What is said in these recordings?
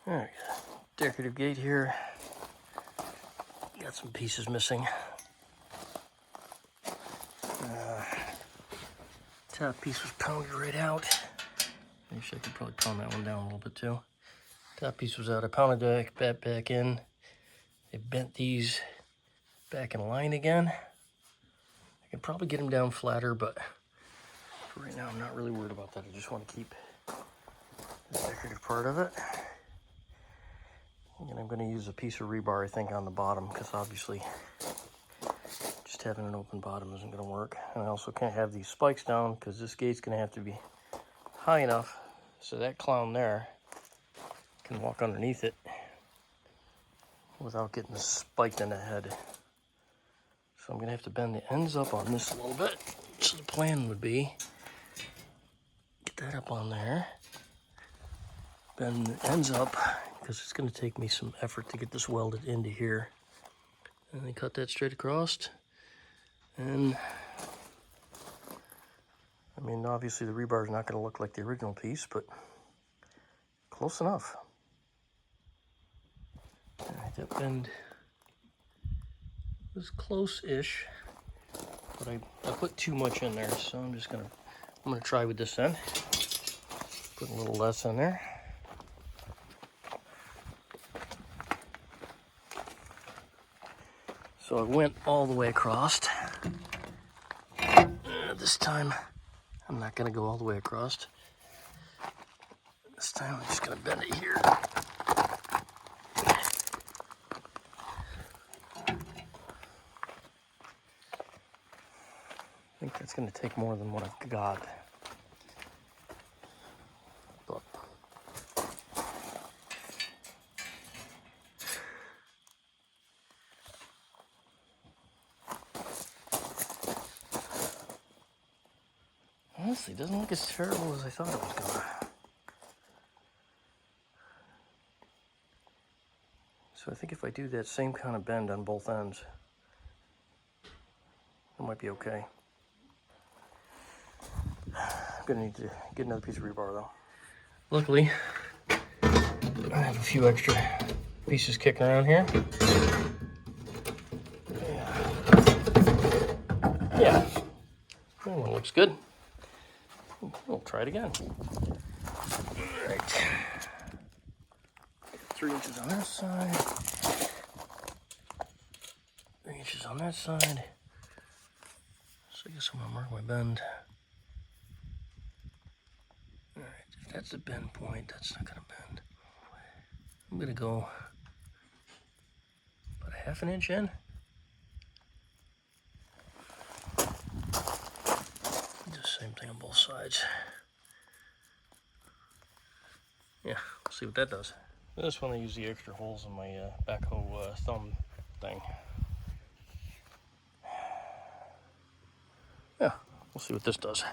Alright, decorative gate here. Got some pieces missing. Top piece was pounded right out. Actually, I could probably pound that one down a little bit too. Top piece was out. I pounded that back in. I bent these back in line again. I can probably get them down flatter, but for right now, I'm not really worried about that. I just want to keep the decorative part of it. And I'm going to use a piece of rebar, I think, on the bottom, because obviously just having an open bottom isn't going to work. And I also can't have these spikes down, because this gate's going to have to be high enough so that clown there can walk underneath it without getting spiked in the head. So I'm going to have to bend the ends up on this a little bit. So the plan would be, get that up on there, bend the ends up, because it's going to take me some effort to get this welded into here. And then cut that straight across. And, I mean, obviously the rebar is not going to look like the original piece, but close enough. All right, that bend was close-ish, but I put too much in there, so I'm gonna try with this end. Put a little less in there. So I went all the way across. This time, I'm not gonna go all the way across. This time, I'm just gonna bend it here. I think that's gonna take more than what I've got. But honestly, it doesn't look as terrible as I thought it was gonna. So I think if I do that same kind of bend on both ends, it might be okay. I'm gonna need to get another piece of rebar though. Luckily, I have a few extra pieces kicking around here. Yeah, that one looks good. We'll try it again. All right, 3 inches on this side, 3 inches on that side. So I guess I'm gonna mark my bend. All right, if that's a bend point, that's not gonna bend. I'm gonna go about a ½ inch in. Do the same thing on both sides. Yeah, we'll see what that does. This one I use the extra holes in my backhoe thumb thing. Yeah, we'll see what this does.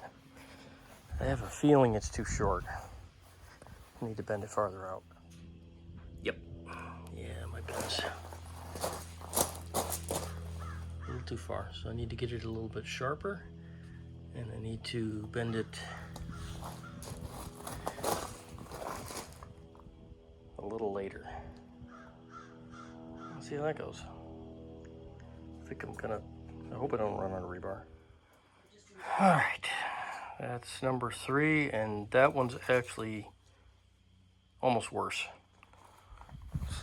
I have a feeling it's too short. I need to bend it farther out. Yep. Yeah, my bend's a little too far, so I need to get it a little bit sharper, and I need to bend it a little later. Let's see how that goes. I hope I don't run out of rebar. All right, that's number 3, and that one's actually almost worse.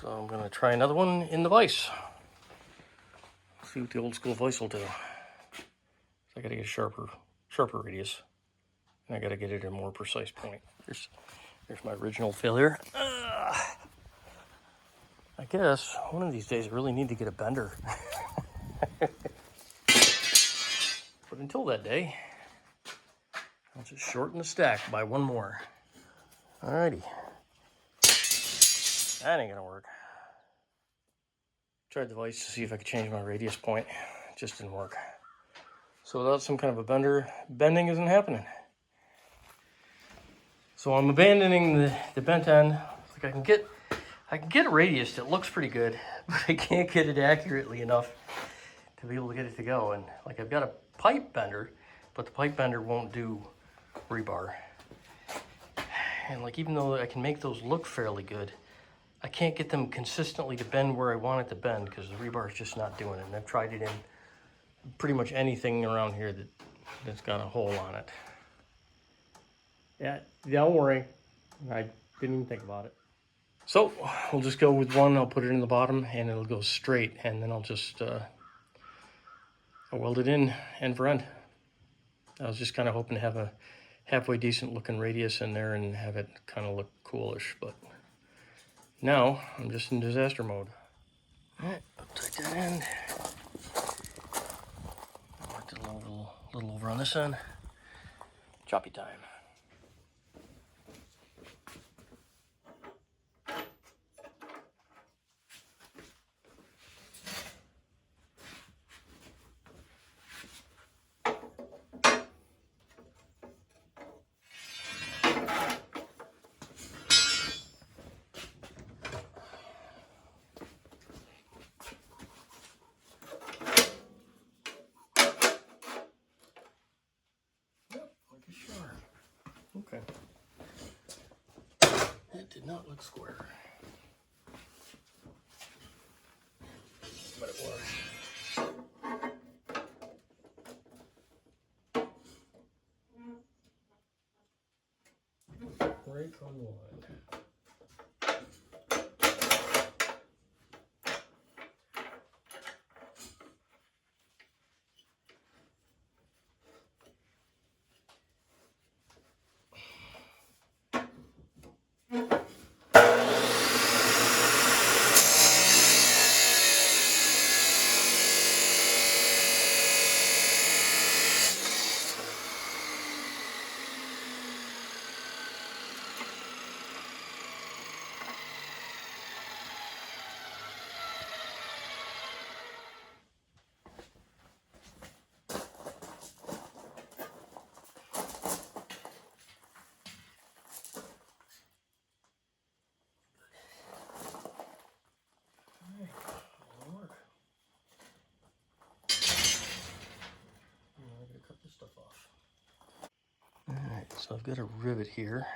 So I'm gonna try another one in the vise. See what the old school vise will do. So I gotta get a sharper radius, and I gotta get it at a more precise point. Here's my original failure. I guess one of these days I really need to get a bender. But until that day, I'll just shorten the stack by one more. Alrighty. That ain't gonna work. Tried the vise to see if I could change my radius point. It just didn't work. So without some kind of a bender, bending isn't happening. So I'm abandoning the bent end. Like I can get a radius that looks pretty good, but I can't get it accurately enough to be able to get it to go. And like I've got a pipe bender, but the pipe bender won't do rebar. And like even though I can make those look fairly good, I can't get them consistently to bend where I want it to bend because the rebar is just not doing it. And I've tried it in pretty much anything around here that's got a hole on it. Yeah, don't worry. I didn't even think about it. So we'll just go with one. I'll put it in the bottom and it'll go straight, and then I'll just I'll weld it in end for end. I was just kind of hoping to have a halfway decent looking radius in there and have it kind of look coolish, but now I'm just in disaster mode. All right, I'll take that end. Worked it a little over on this end. Choppy time. Sure. Okay. It did not look square. But it was. Right on the line. This stuff off. Alright, so I've got a rivet here. I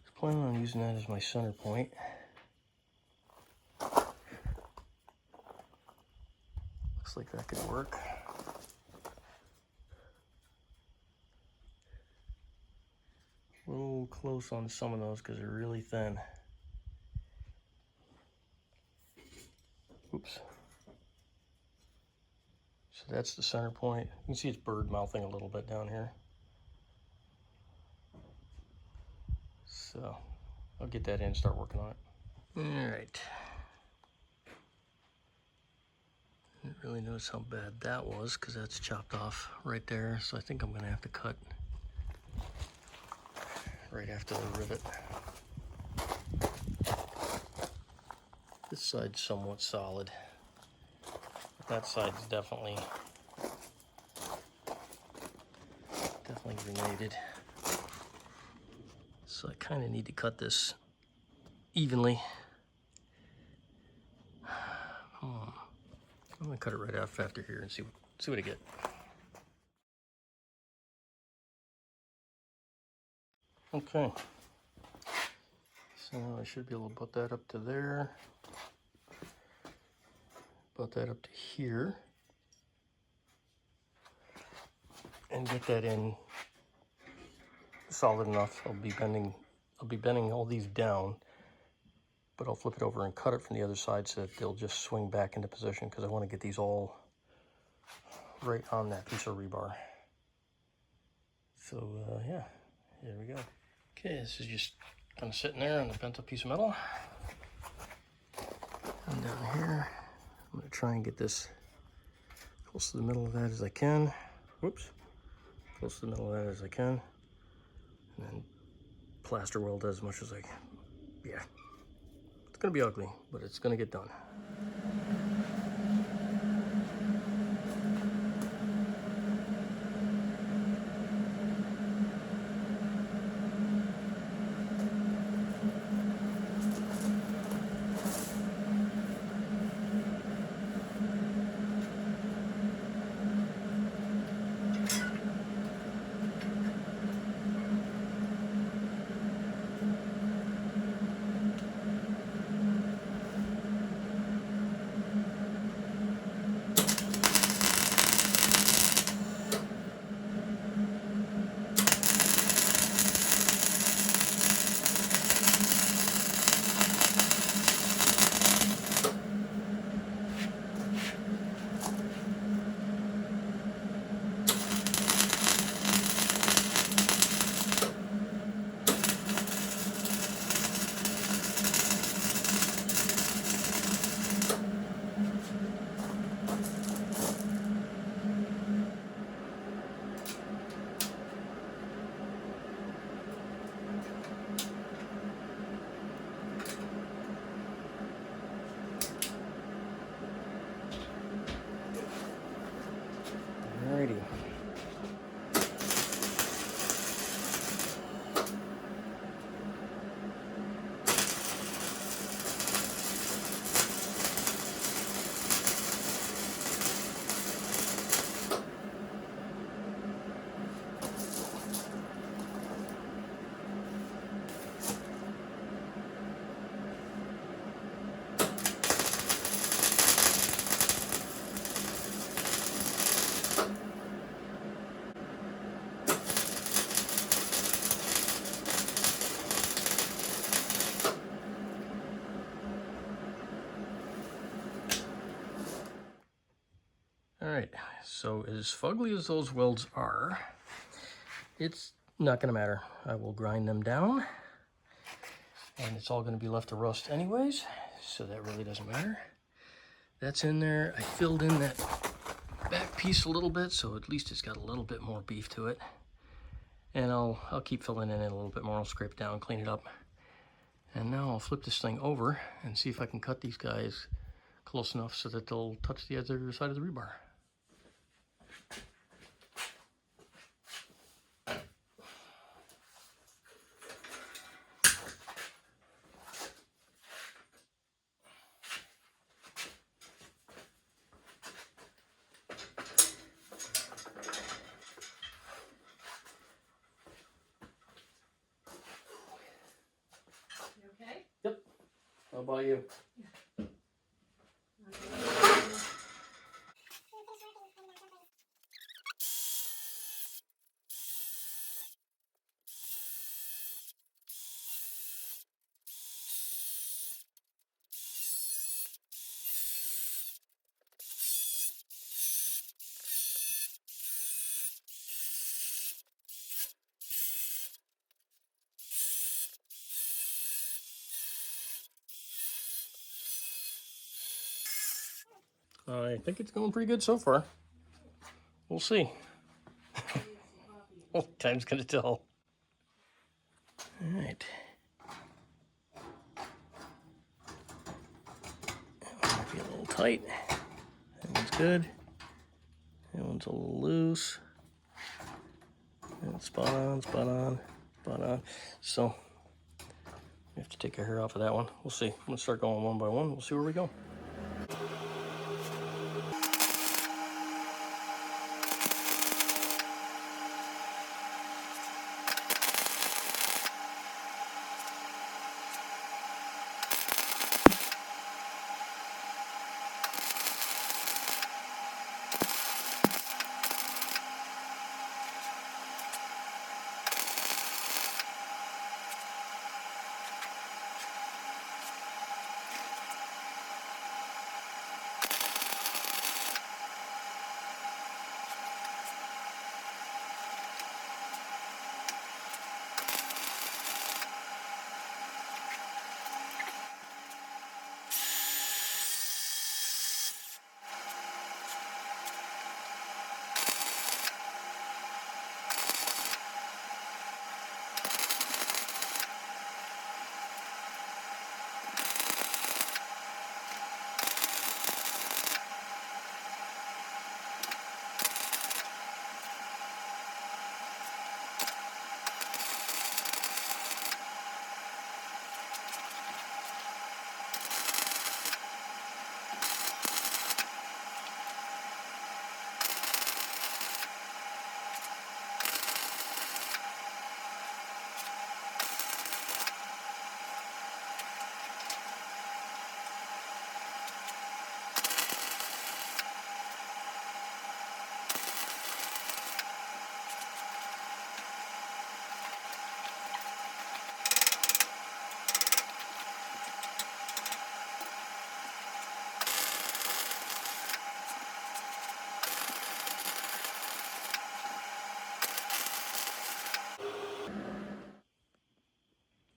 was planning on using that as my center point. Looks like that could work. A little close on some of those because they're really thin. Oops. So that's the center point. You can see it's bird mouthing a little bit down here. So I'll get that in and start working on it. All right. Didn't really notice how bad that was because that's chopped off right there. So I think I'm gonna have to cut right after the rivet. This side's somewhat solid. That side's definitely grenaded. So I kind of need to cut this evenly. I'm gonna cut it right off after here and see what I get. Okay. So I should be able to put that up to there. Put that up to here. And get that in solid enough. I'll be bending all these down, but I'll flip it over and cut it from the other side so that they'll just swing back into position because I want to get these all right on that piece of rebar. So yeah, here we go. Okay, this is just kind of sitting there on the bent up piece of metal. And down here, I'm going to try and get this close to the middle of that as I can. Whoops. Close to the middle of that as I can. And then plaster weld as much as I can. Yeah. It's going to be ugly, but it's going to get done. right, so as fugly as those welds are, it's not gonna matter. I will grind them down and it's all gonna be left to rust anyways, so that really doesn't matter. That's in there. I filled in that back piece a little bit, so at least it's got a little bit more beef to it. And I'll keep filling in it a little bit more. I'll scrape it down, clean it up. And now I'll flip this thing over and see if I can cut these guys close enough so that they'll touch the other side of the rebar. Okay? Yep. How about you? I think it's going pretty good so far. We'll see. Time's gonna tell. All right. That might be a little tight. That one's good. That one's a little loose. And spot on, spot on, spot on. So we have to take a hair off of that one. We'll see. I'm gonna start going one by one. We'll see where we go.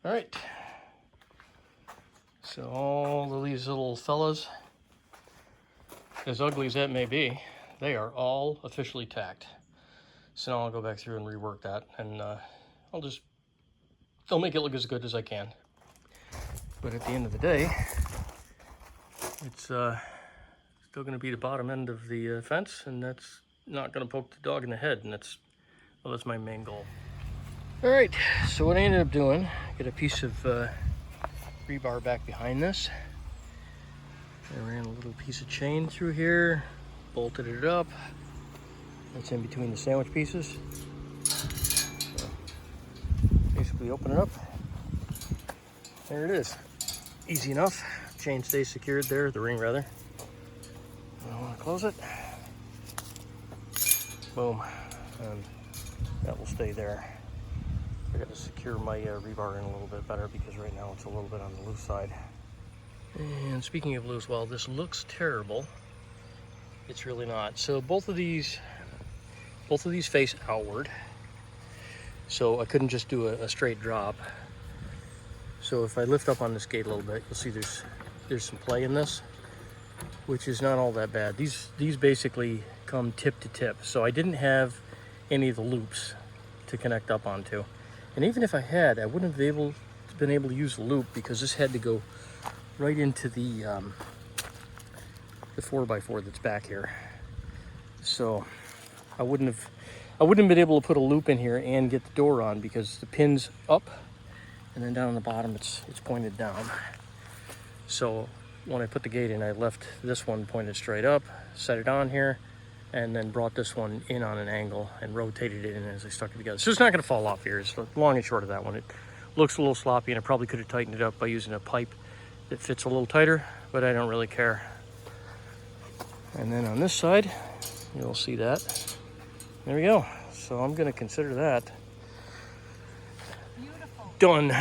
All right. So all of these little fellas, as ugly as that may be, they are all officially tacked. So now I'll go back through and rework that, and I'll make it look as good as I can. But at the end of the day, it's still going to be the bottom end of the fence, and that's not going to poke the dog in the head, and that's my main goal. All right, so what I ended up doing, get a piece of rebar back behind this. I ran a little piece of chain through here, bolted it up. That's in between the sandwich pieces. So basically open it up. There it is. Easy enough. Chain stays secured there, the ring rather. I want to close it. Boom. And that will stay there. I got to secure my rebar in a little bit better because right now it's a little bit on the loose side. And speaking of loose, while this looks terrible, It's really not. So both of these face outward. So I couldn't just do a straight drop. So if I lift up on this gate a little bit, you'll see there's some play in this, which is not all that bad. These basically come tip to tip. So I didn't have any of the loops to connect up onto. And even if I had, I wouldn't have been able to use the loop because this had to go right into the 4x4 that's back here. So I wouldn't have been able to put a loop in here and get the door on because the pin's up and then down on the bottom it's pointed down. So when I put the gate in, I left this one pointed straight up, set it on here, and then brought this one in on an angle and rotated it in as I stuck it together. So it's not going to fall off here. It's long and short of that one. It looks a little sloppy, and I probably could have tightened it up by using a pipe that fits a little tighter, but I don't really care. And then on this side, you'll see that. There we go. So I'm going to consider that beautiful. done.